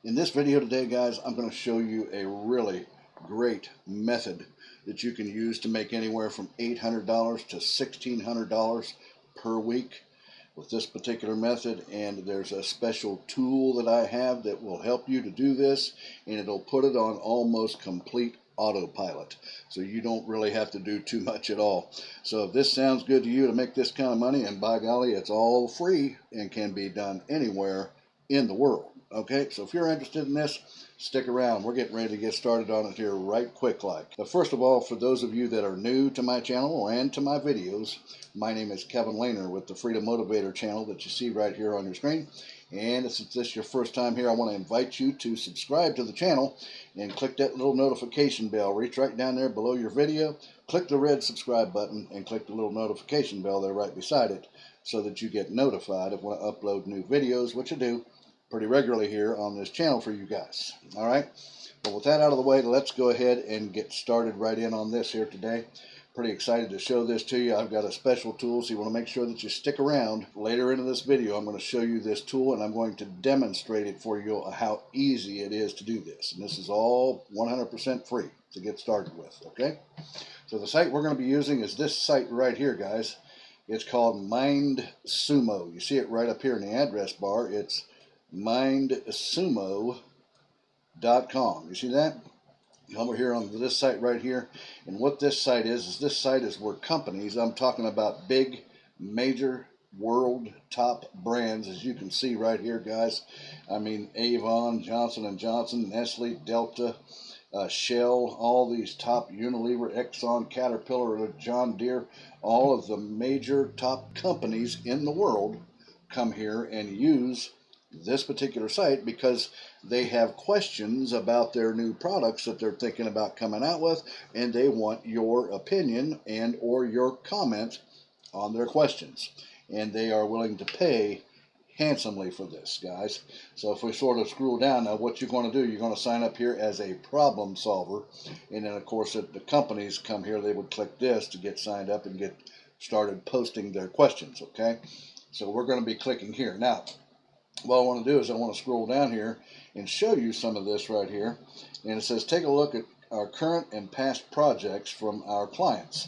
In this video today, guys, I'm going to show you a really great method that you can use to make anywhere from $800 to $1,600 per week with this particular method. And there's a special tool that I have that will help you to do this, and it'll put it on almost complete autopilot, so you don't really have to do too much at all. So if this sounds good to you to make this kind of money, and by golly, it's all free and can be done anywhere in the world. Okay, so if you're interested in this, stick around. We're getting ready to get started on it here right quick like. But first of all, for those of you that are new to my channel and to my videos, my name is Kevin Lehner with the Freedom Motivator channel that you see right here on your screen. And since this is your first time here, I want to invite you to subscribe to the channel and click that little notification bell. Reach right down there below your video, click the red subscribe button, and click the little notification bell there right beside it so that you get notified of when I upload new videos, which I do pretty regularly here on this channel for you guys. All right, but with that out of the way, let's go ahead and get started right in on this here today. Pretty excited to show this to you. I've got a special tool, so you want to make sure that you stick around. Later into this video, I'm going to show you this tool, and I'm going to demonstrate it for you how easy it is to do this. And this is all 100% free to get started with, okay? So the site we're going to be using is this site right here, guys. It's called MindSumo. You see it right up here in the address bar. It's mindsumo.com. You see that? Over here on this site right here. And what this site is this site is where companies, I'm talking about big, major, world top brands, as you can see right here, guys. I mean, Avon, Johnson & Johnson, Nestle, Delta, Shell, all these top, Unilever, Exxon, Caterpillar, John Deere, all of the major top companies in the world come here and use this particular site because they have questions about their new products that they're thinking about coming out with, and they want your opinion and or your comment on their questions, and they are willing to pay handsomely for this, guys. So if we sort of scroll down now, what you're going to do, you're going to sign up here as a problem solver, and then of course if the companies come here, they would click this to get signed up and get started posting their questions. Okay, so we're going to be clicking here now. What I want to do is I want to scroll down here and show you some of this right here. And it says, take a look at our current and past projects from our clients.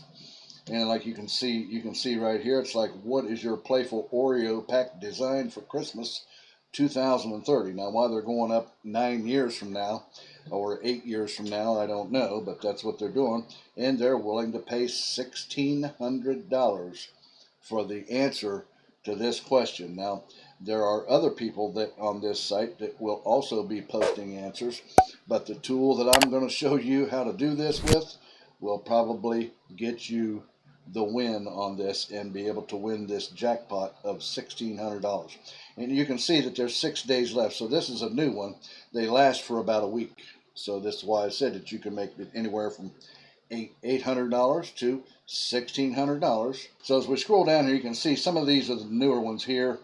And like you can see right here, it's like, what is your playful Oreo pack design for Christmas 2030? Now, why they're going up 9 years from now or 8 years from now, I don't know, but that's what they're doing. And they're willing to pay $1,600 for the answer to this question. Now, there are other people that on this site that will also be posting answers, but the tool that I'm going to show you how to do this with will probably get you the win on this and be able to win this jackpot of $1,600. And you can see that there's 6 days left, so this is a new one. They last for about a week, so this is why I said that you can make it anywhere from $800 to $1,600. So as we scroll down here, you can see some of these are the newer ones here.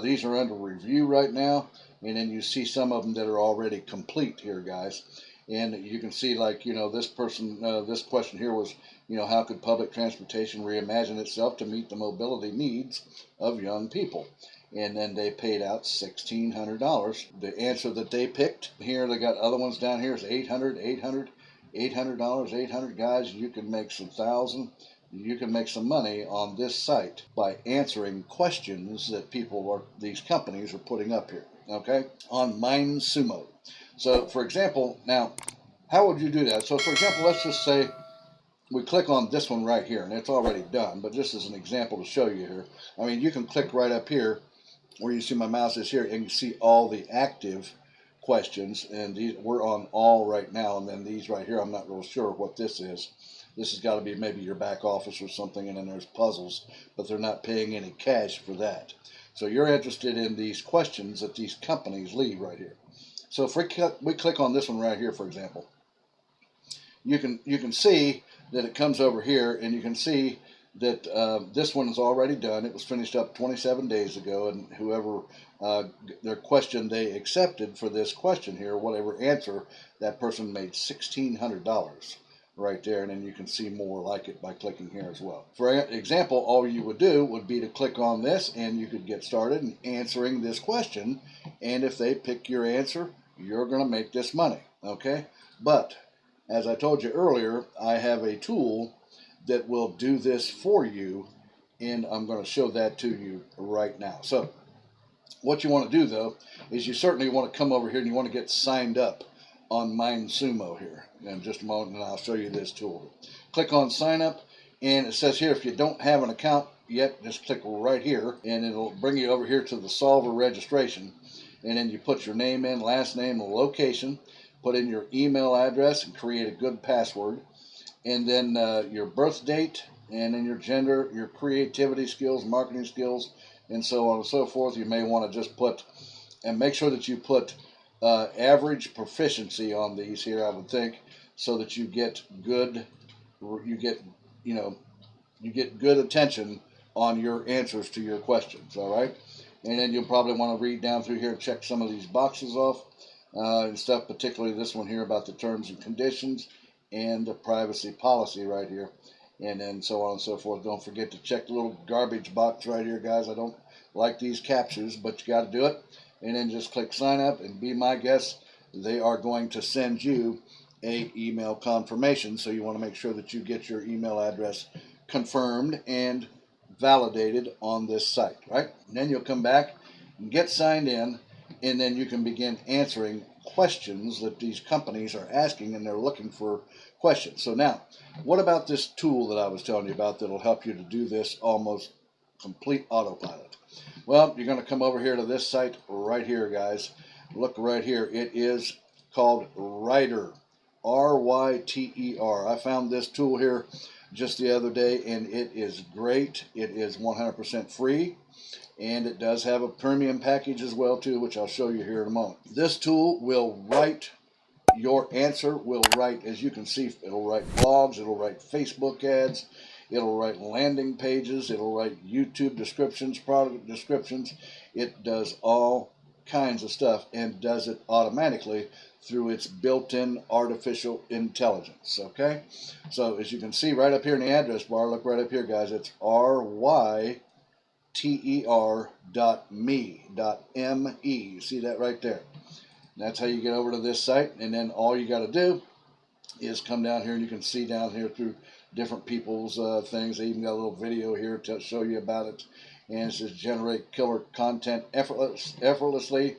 These are under review right now, and then you see some of them that are already complete here, guys. And you can see, like, this person, this question here was, how could public transportation reimagine itself to meet the mobility needs of young people? And then they paid out $1,600. The answer that they picked here, they got other ones down here is $800, $800, $800, 800. Guys, you can make some thousand. You can make some money on this site by answering questions that these companies are putting up here, okay, on MindSumo. So, for example, now, how would you do that? So, for example, let's just say we click on this one right here, and it's already done, but just as an example to show you here, I mean, you can click right up here where you see my mouse is here, and you see all the active questions, and we're on all right now, and then these right here, I'm not real sure what this is. This has got to be maybe your back office or something, and then there's puzzles, but they're not paying any cash for that. So you're interested in these questions that these companies leave right here. So if we click on this one right here, for example, you can see that it comes over here, and you can see that this one is already done. It was finished up 27 days ago, and whoever their question they accepted for this question here, whatever answer, that person made $1,600 right there, and then you can see more like it by clicking here as well. For example, all you would do would be to click on this, and you could get started in answering this question, and if they pick your answer, you're going to make this money, okay? But as I told you earlier, I have a tool that will do this for you, and I'm going to show that to you right now. So what you want to do, though, is you certainly want to come over here and you want to get signed up on MindSumo here. In just a moment, and I'll show you this tool. Click on sign up, and it says here if you don't have an account yet, just click right here, and it'll bring you over here to the solver registration. And then you put your name in, last name, location, put in your email address, and create a good password. And then your birth date, and then your gender, your creativity skills, marketing skills, and so on and so forth. You may want to just put, and make sure that you put average proficiency on these here, I would think, so that you get good, you get good attention on your answers to your questions, all right? And then you'll probably want to read down through here and check some of these boxes off and stuff, particularly this one here about the terms and conditions and the privacy policy right here, and then so on and so forth. Don't forget to check the little garbage box right here, guys. I don't like these captures, but you got to do it. And then just click sign up and be my guest. They are going to send you a email confirmation, so you want to make sure that you get your email address confirmed and validated on this site, right? And then you'll come back and get signed in, and then you can begin answering questions that these companies are asking, and they're looking for questions. So now, what about this tool that I was telling you about that'll help you to do this almost complete autopilot? Well, you're going to come over here to this site right here, guys. Look right here. It is called Ryter, R-Y-T-E-R. I found this tool here just the other day, and it is great. It is 100% free, and it does have a premium package as well too, which I'll show you here in a moment. This tool will write your answer, will write, as you can see, it'll write blogs, it'll write Facebook ads, it'll write landing pages, it'll write YouTube descriptions, product descriptions. It does all kinds of stuff and does it automatically through its built-in artificial intelligence, okay? So as you can see right up here in the address bar, look right up here, guys, it's ryter.me. See that right there? That's how you get over to this site, and then all you got to do is come down here, and you can see down here through different people's things. They even got a little video here to show you about it, and it says generate killer content effortlessly.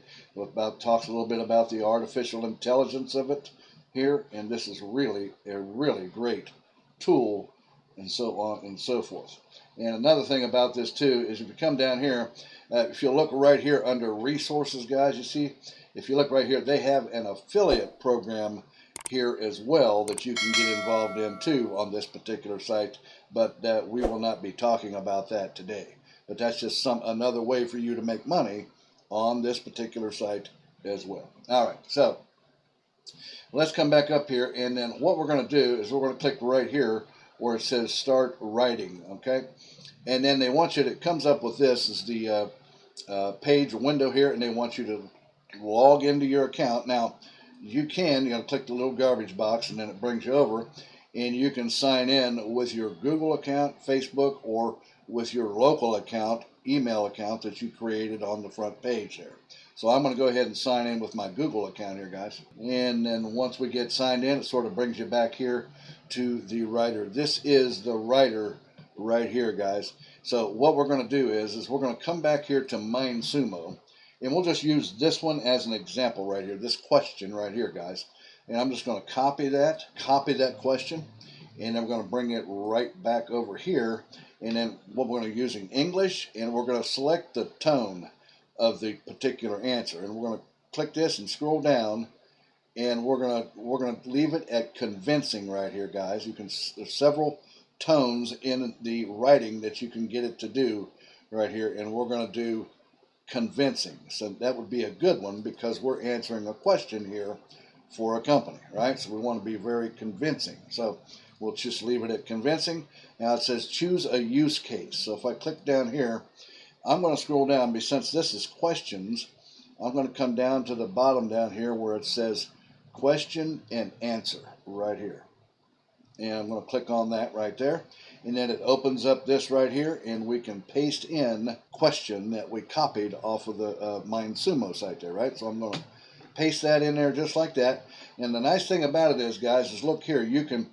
Talks a little bit about the artificial intelligence of it here, and this is really a really great tool, and so on and so forth. And another thing about this too is if you come down here, if you look right here under resources, guys, you see, if you look right here, they have an affiliate program here as well that you can get involved in too on this particular site, but we will not be talking about that today. But that's just another way for you to make money on this particular site as well. All right, so let's come back up here, and then what we're going to do is we're going to click right here where it says start writing, okay? And then they want you to, it comes up with this is the page window here, and they want you to log into your account. Now, you can, click the little garbage box, and then it brings you over, and you can sign in with your Google account, Facebook, or with your local account, email account that you created on the front page there. So I'm going to go ahead and sign in with my Google account here, guys. And then once we get signed in, it sort of brings you back here to the Ryter. This is the Ryter right here, guys. So what we're going to do is we're going to come back here to MindSumo, and we'll just use this one as an example right here, this question right here, guys. And I'm just going to copy that question, and I'm going to bring it right back over here. And then what we're going to use in English, and we're going to select the tone of the particular answer. And we're going to click this and scroll down, and we're going to leave it at convincing right here, guys. There's several tones in the writing that you can get it to do right here, and we're going to do convincing. So that would be a good one because we're answering a question here for a company, right? So we want to be very convincing. So we'll just leave it at convincing. Now it says choose a use case. So if I click down here, I'm going to scroll down, because since this is questions, I'm going to come down to the bottom down here where it says question and answer right here. And I'm going to click on that right there. And then it opens up this right here, and we can paste in question that we copied off of the MindSumo site there, right? So I'm going to paste that in there just like that. And the nice thing about it is, guys, is look here, you can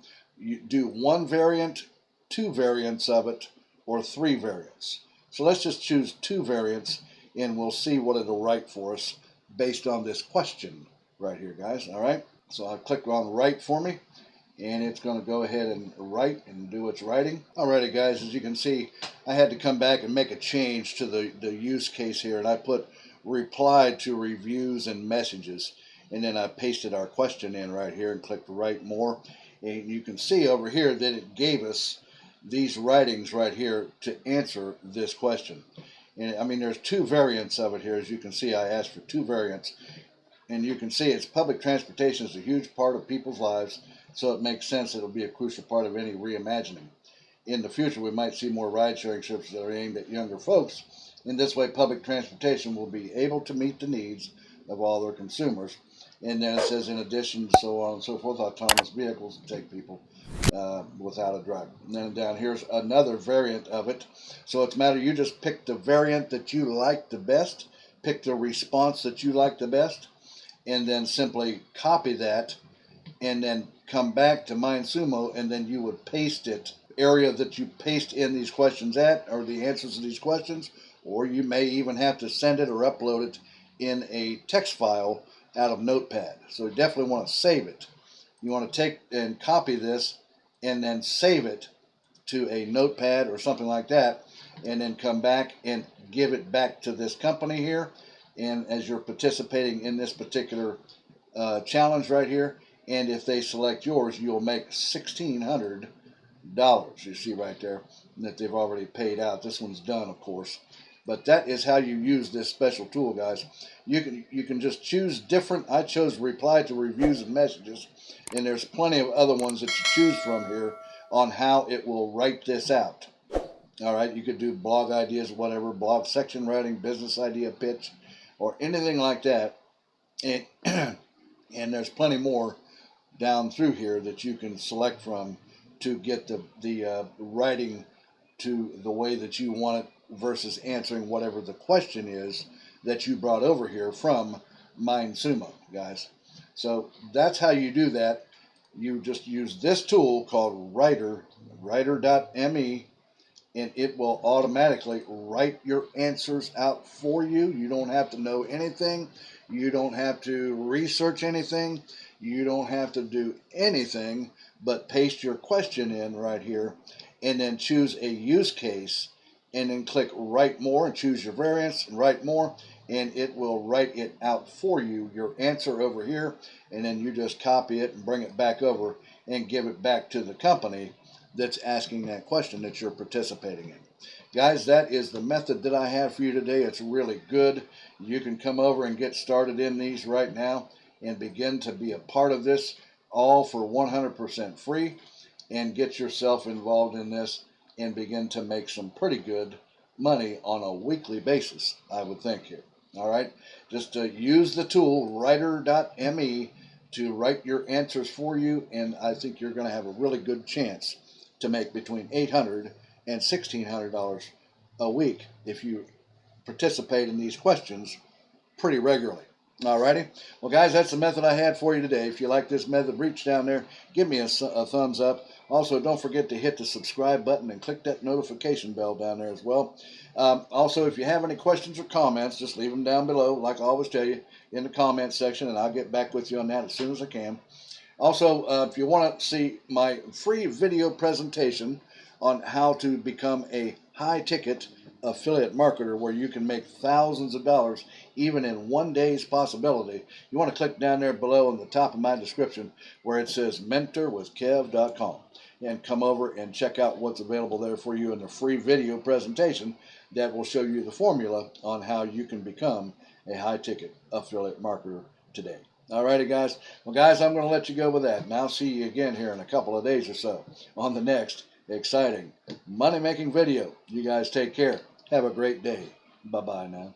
do one variant, two variants of it, or three variants. So let's just choose two variants, and we'll see what it'll write for us based on this question right here, guys. All right, so I'll click on write for me, and it's going to go ahead and write and do its writing. Alrighty, guys, as you can see, I had to come back and make a change to the use case here, and I put reply to reviews and messages, and then I pasted our question in right here and clicked write more, and you can see over here that it gave us these writings right here to answer this question. And I mean, there's two variants of it here. As you can see, I asked for two variants, and you can see it's public transportation is a huge part of people's lives, so it makes sense it'll be a crucial part of any reimagining. In the future, we might see more ride-sharing services that are aimed at younger folks. In this way, public transportation will be able to meet the needs of all their consumers. And then it says, in addition, so on and so forth, autonomous vehicles to take people without a driver. And then down here's another variant of it. So it's a matter, you just pick the variant that you like the best, pick the response that you like the best, and then simply copy that, and then come back to MindSumo, and then you would paste it. Area that you paste in these questions at, or the answers to these questions, or you may even have to send it or upload it in a text file out of Notepad. So you definitely want to save it. You want to take and copy this and then save it to a Notepad or something like that, and then come back and give it back to this company here. And as you're participating in this particular challenge right here, and if they select yours, you'll make $1,600. You see right there that they've already paid out. This one's done, of course, but that is how you use this special tool, guys. You can just choose different. I chose reply to reviews and messages, and there's plenty of other ones that you choose from here on how it will write this out. All right, you could do blog ideas, whatever, blog section writing, business idea pitch, or anything like that. And and there's plenty more down through here that you can select from to get the writing to the way that you want it versus answering whatever the question is that you brought over here from MindSumo, guys. So that's how you do that. You just use this tool called writer.me, and it will automatically write your answers out for you. You don't have to know anything. You don't have to research anything. You don't have to do anything but paste your question in right here, and then choose a use case, and then click write more and choose your variants and write more, and it will write it out for you, your answer over here, and then you just copy it and bring it back over and give it back to the company that's asking that question that you're participating in. Guys, that is the method that I have for you today. It's really good. You can come over and get started in these right now and begin to be a part of this, all for 100% free, and get yourself involved in this and begin to make some pretty good money on a weekly basis, I would think here. All right, just use the tool writer.me to write your answers for you, and I think you're going to have a really good chance to make between $800 and $1,600 a week if you participate in these questions pretty regularly. Alrighty, well guys, that's the method I had for you today. If you like this method, reach down there, give me a thumbs up. Also, don't forget to hit the subscribe button and click that notification bell down there as well. Also, if you have any questions or comments, just leave them down below, like I always tell you, in the comment section, and I'll get back with you on that as soon as I can. Also, if you want to see my free video presentation on how to become a high-ticket affiliate marketer where you can make thousands of dollars even in one day's possibility, you want to click down there below in the top of my description where it says mentorwithkev.com, and come over and check out what's available there for you in the free video presentation that will show you the formula on how you can become a high-ticket affiliate marketer today. Alrighty, guys. Well, guys, I'm going to let you go with that, and I'll see you again here in a couple of days or so on the next exciting money-making video. You guys take care. Have a great day. Bye-bye now.